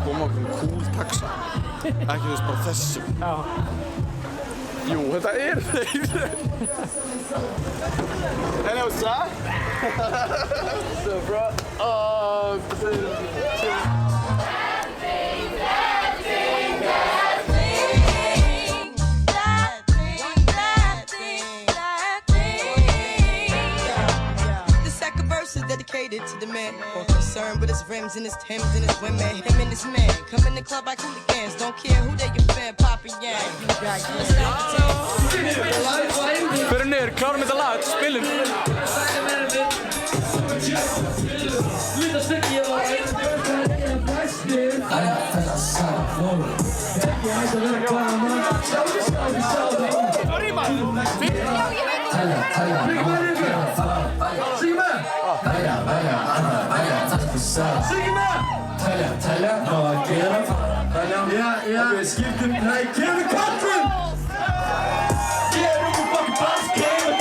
koma okkur cool taxa. Ekki þú veist bara þessum. Já. Jú, þetta þeir. Hello, sir. What's up, bro? Dedicated to the man, more concerned with his rims and his Timbs and his women. Him and his man, come in the club like hooligans. Don't care who they your fan, poppin' yang. Förum niður, klárum þetta lag, spilum. Telja, hvað að gera? Við skiptum, nei, kemur kallinn! Ég okkur fucking boss, kemur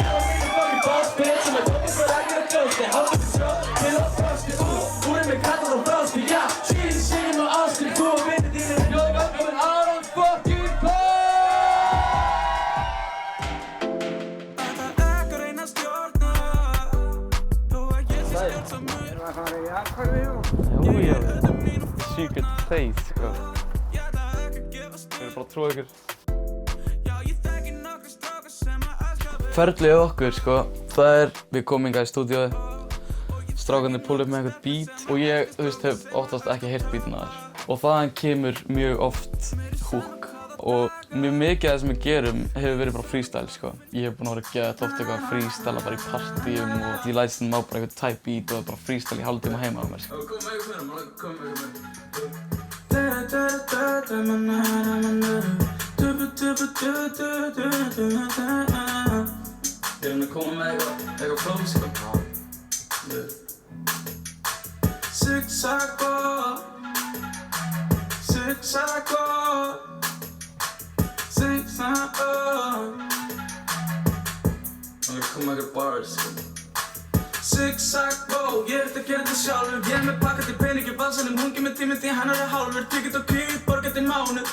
fucking boss, bitch sem komið fyrir að gera ghost. Halda mig sjálf til að frosti, úr með kallar og frosti, já. Skinn og áskil, þú og vinni þínir, ljóði velkomin á the fucking Secret Face, sko. Við erum bara að trúa ykkur. Ferlið okkur, sko, við komum hingað í stúdíóið, strákarnir púla upp með einhvern beat og ég, þú veist, hef oftast ekki heyrt beatinn af þér. Og þaðan kemur mjög oft hook og mjög mikið af það sem við gerum hefur verið bara freestyle, sko. Ég hef búinn að vera að geta oft eitthvað freestyle bara í partíum og ég læt stundum á bara einhvern type beat og bara freestyle í hálftíma heima á mér, sko. Ég er að koma með eitthvað flow, sko. Zigzag-o, zigzag-o, zigzag-o. Og ég kom með eitthvað bars, sko. Zigzag-o, ég er að gera þetta sjálfur. Ég er með pakkandi pening í vasanum, hungi með tíminn því hann er hálfur. Ticket og kríð, borgað í mánuð.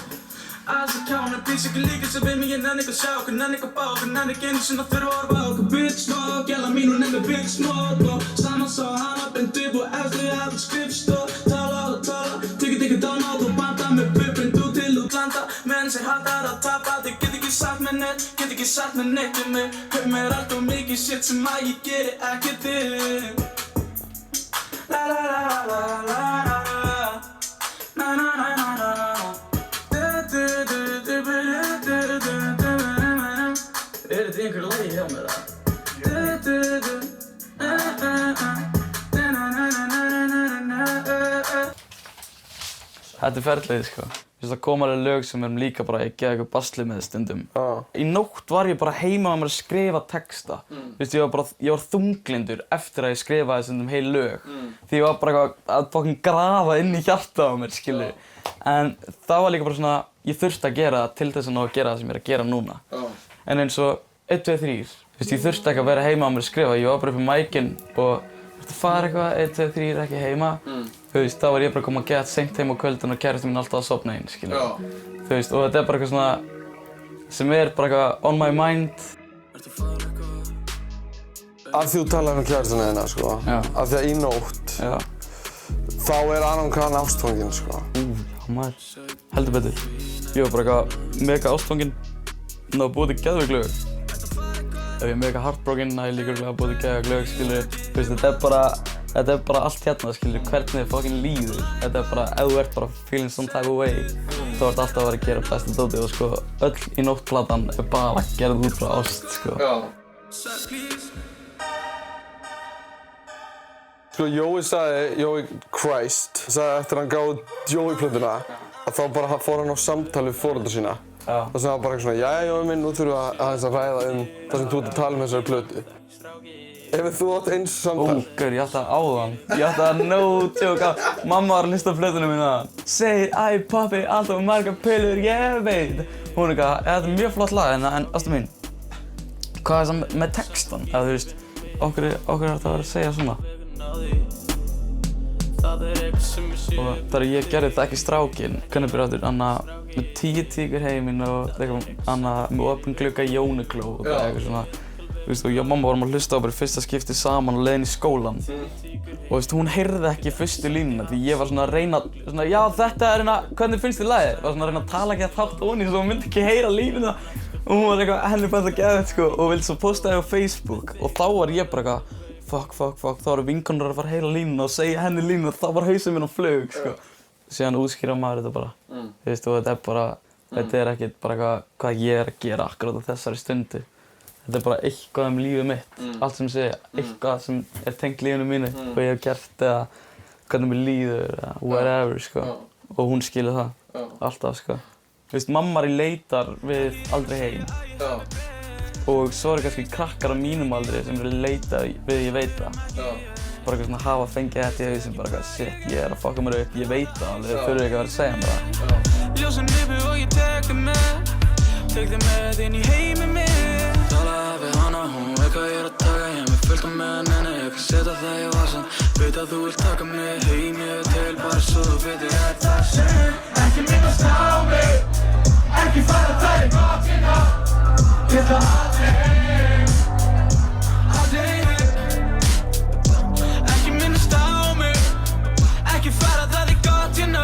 Aðeins að kjána, býst ekki líka sem við mig. Ég nenni ekki að sjá okkur, nenni ekki að bá okkur, nenni ekki einu sinni að þurfa að horfa á okkur. Bitch smoke, gæla mín og nefnir bitch smoke. Saman sá hana beint upp og eftir ég hafði skrifstof. Tala og tala, tikið dánað og banda með bubbinn þú til útlanda. Menn sem hattar að tapa, þið get ekki sagt mér neitt, get ekki sagt mér neitt um mig. Hef mér allt og mikið shit sem að ég geri ekki þig. La la la la la la na na na na na na. Er þetta einhver lagi hjá mér, eða? Þetta ferlið, sko. Það koma alveg lög sem erum líka bara ég geði eitthvað basli með stundum. Í nótt var ég bara heima með mér að skrifa texta. Ég var þunglindur eftir að ég skrifaði stundum heil lög. Því ég var bara að fucking grafa inn í hjartað á mér, skilur. En það var líka bara svona, ég þurfti að gera það til þess að ná að gera það sem ég er að gera núna. En eins og 1, 2, 3. Ég þurfti ekki að vera heima á mér að skrifa. Ég var bara upp í mækinn og þurfti að fara eitthvað, 1, 2, 3, ekki heima. Þá var ég bara að koma að geta seint heim á kvöldin og kærastinn mín alltaf að sofna einn, skilur. Og þetta er bara eitthvað svona sem er bara eitthvað on my mind. Af því þú talaði um kærastuna þína, sko. Af því að í nótt, þá er Aron Kahn ástfanginn, sko. Maður, heldur betur. Ég var bara eitthvað mega ástfanginn. Það var búið til geðveik lög. Ef ég er mega heartbroken, það er líka að búið til geðveik lög, skilur. Þetta er bara allt hérna, skilur, hvernig þið fucking líður. Þetta er bara, ef þú ert bara feeling some type of way, þá ert alltaf að vera að gera besta dótið og sko, öll í nótt-platan er bara gerð út frá ást, sko. Sko, Jói Christ, sagði eftir að hann gáði Jói-plötuna, að þá bara fór hann á samtal við foreldra sína. Það sem var bara eitthvað svona, jæja Jói minn, nú þurfum við aðeins að ræða það sem þú ert að tala um þessari plötu. Hefur þú átt eins samtal? Gaur, ég átti það áðan. Ég átti það no joke á. Mamma var að hlusta á plötuna mína. Segir, æ pabbi, alltaf margar pillur, ég veit. Hún eitthvað, þetta er mjög flott lag, en ástu mín, hvað er það með textan? Eða þú veist, okkur er þetta að vera að segja svona. Það Og þegar ég gerði það ekki strákinn, hvernig byrjaði aftur, með 10 tíkur heiminn og með opinn glugga í Jónugló og eitthvað svona. Og ég og mamma vorum að hlusta á bara fyrsta skipti saman á leiðinni í skólan. Og hún heyrði ekki fyrstu línuna því ég var svona að reyna, já þetta er hvernig finnst þér lagið? Var svona að reyna að tala ekki að þátt onni svo hún myndi ekki heyra línuna. Og hún var eitthvað, henni fannst það geðveikt sko og vildi svo posta það á Facebook. Og þá var ég bara eitthvað, fuck, þá eru vinkonur að fara að heyra línuna og segja henni línuna og þá var hausinn minn á flug sko. Síðan útskýra maður þetta bara. Þú veist, og þetta er bara, þetta er ekkert bara hvað ég er að gera akkurat á þessari stundu. Þetta er bara eitthvað lífið mitt, allt sem segja, eitthvað sem er tengt lífinu mínu, hvað ég hef gert eða hvernig mér líður eða whatever sko. Og hún skilur það, alltaf sko. Þú veist, mamma er í leitar við aldrei heim. Og svo eru kannski krakkar á mínum aldri sem eru að leita við ég veit það. Bara eitthvað svona hafa fengið þetta í hausinn, bara eitthvað shit, ég er að fucka mér upp, ég veit það alveg, þau þurfi ekki að vera að segja mér það. Ljósin lifi og ég tek þig með inn í heiminn minn. Talaði við hana, hún veit hvað ég er að taka, ég er með fullt af meðan henni, ég kann setja það í vasann. Veit að þú vilt taka mig heim, ég er til bara svo þú veitir að það sé. Ekki minnast á mig, ekki fara að tala í nóttina. Ég ætla aldrei heim, ekki minnast á mig, ekki fara að tala í nóttina.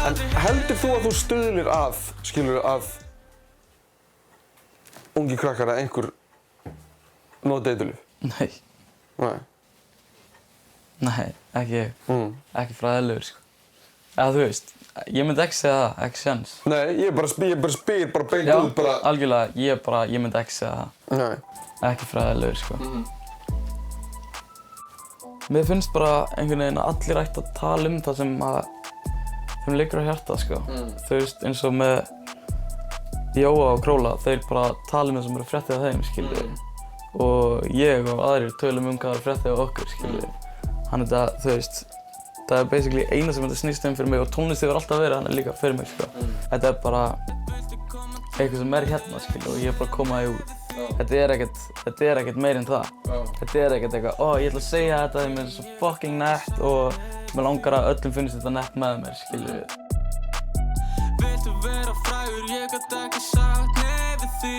En heldur þú að þú stuðlir að, skilur, að ungi krakkar að einhver noti eiturlyf? Nei. Nei? Nei, ekki ég. Ekki fræðilegur sko. Eða þú veist, ég myndi ekki segja það, ekki séns. Nei, ég bara spyr beint út bara. Já, algjörlega, ég myndi ekki segja það. Nei. Ekki fræðilegur sko. Mér finnst bara einhvern veginn að allir ættu að tala það sem þeim liggur á hjarta sko. Þú veist, eins og með Jóa og Króla, þeir bara tala það sem eru fréttið af þeim, skilju. Og ég og aðrir tölum hvað eru fréttið af okkur, skilju. Þannig að þú veist, það er basically eina sem þetta snýst fyrir mig og tónlist hefur alltaf verið hann líka fyrir mig, sko. Þetta er bara eitthvað sem hérna, skilju, og ég er bara að koma því út. Þetta er ekkert meir en það. Þetta er ekkert eitthvað, ég ætla að segja þetta, þeim er svo fucking nett og mér langar að öllum finnst þetta nett með mér, skilju. Viltu vera frægur, ég gat ekki sagt nei við því.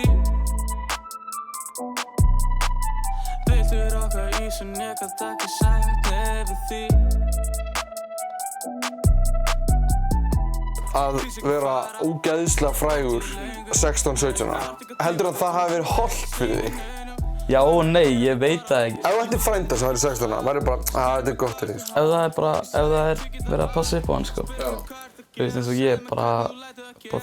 Viltu rokka ísinn, ég gat ekki sagt nei við því. Að vera ógeðslega frægur 16-17 ára. Heldur að það hafi verið hollt fyrir þig? Já og nei, ég veit það ekki. Ef þú ættir frænda sem væri 16 ára, væri bara, þetta er gott fyrir þig. Ef það er verið að passa upp á hann, sko. Þú veist eins og ég, bara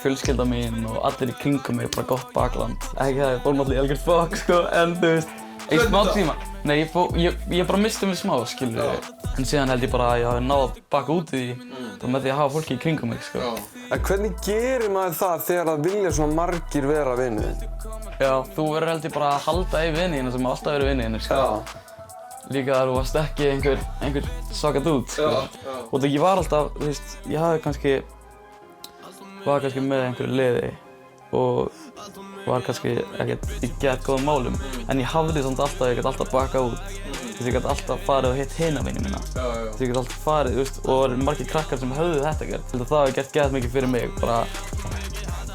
fjölskylda mín og allir í kringum mig, bara gott bakland. Ekki það, ég fór náttúrulega í algjört fokk, sko, en þú veist, í smá tíma. Nei, ég bara misti mig smá, skilur. En síðan held ég bara að ég hafi náð að baka út í því, bara með því að hafa fólki í kringum mig, sko. En hvernig gerir maður það þegar það vilja svona margir vera vinir þinn? Já, þú verður held ég bara að halda í vini þína sem hafa alltaf verið vini þínir, sko. Líka þar þú varst ekki einhver svaka dút, sko. Og það ég var alltaf, þú veist, ég var kannski með einhverju liði og var kannski ekkert í gett góðum málum. En ég hafði samt alltaf, ég gæti alltaf bakað út. Ég gæti alltaf farið og hitt hina vini mína. Ég gæti alltaf farið, þú veist, og það eru margir krakkar sem höfðu þetta gert. Ég held að það hafi gert gett mikið fyrir mig, bara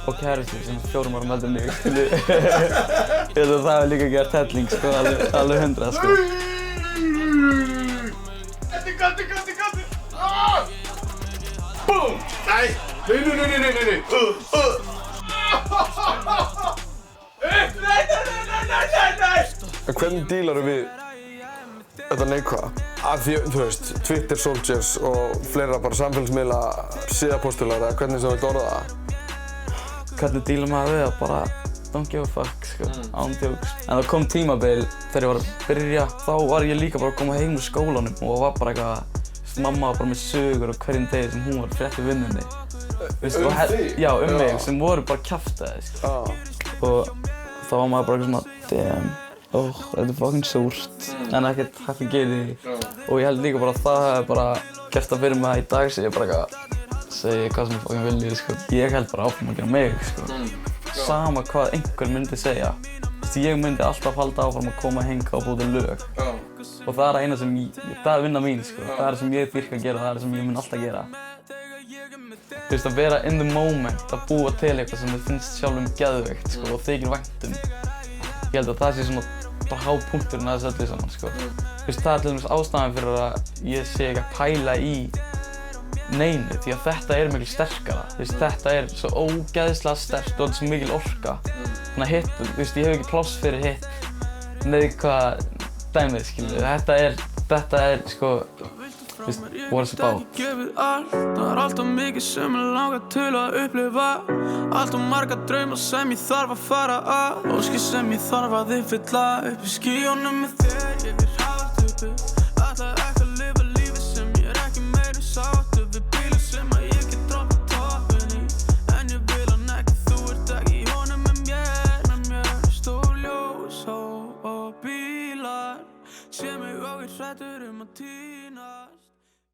og kærustu sem 4 árum eldri en mig, skilju. Ég held að það hafi líka gert helling, sko, alveg 100, sko. Gatti! Búm! Nei! Nei! Nei! En hvernig dílar við þetta neikvæða? Af því, þú veist, Twitter soldiers og fleira bara samfélagsmiðla síðapóstular eða hvernig sem þú vilt orða það? Hvernig dílar maður við það? Bara don't give a fuck, sko, án djóks. En það kom tímabil þegar ég var að byrja, þá var ég líka bara að koma heim úr skólanum og var bara eitthvað, mamma var bara með sögur á hverjum degi sem hún var að frétta vinnunni. Þig? Já, mig, sem voru bara kjaftaði, sko. Og þá var maður bara eitthvað svona, damn, þetta er fucking súrt, en ekkert hægt að gera því. Og ég held líka bara að það hefði bara gert það fyrir mig að í dag sé ég bara eitthvað, segi hvað sem ég fucking vilji, sko. Ég held bara áfram að gera mig, sko. Sama hvað einhver myndi segja. Ég myndi alltaf halda áfram að koma að henga og búa til lög. og það eina sem það vinna mín, sko. Það sem ég dýrka að gera, það sem ég mun alltaf gera. Þú veist, að vera in the moment, að búa til eitthvað sem þið finnst sjálfum geðveikt, sko, og þykir vænt Ég held að það sé svona bara hápunkturinn að þessu öllu saman, sko. Þú veist, það til dæmis ástæðan fyrir að ég sé ekki að pæla í neinu, því að þetta miklu sterkara. Þú veist, þetta svo ógeðslega sterkt og þetta svo mikil orka. Þannig að hitt, þú veist, ég hef ekki pláss fyrir hitt neðkvað dæmið, skilur. Þetta sko, þú veist, what it's about. Það alltaf mikið sem langar til að upplifa. Alltaf marga drauma sem ég þarf að fara að. Óskir sem ég þarf að uppfylla. Upp í skýjunum með þér, ég vil hafa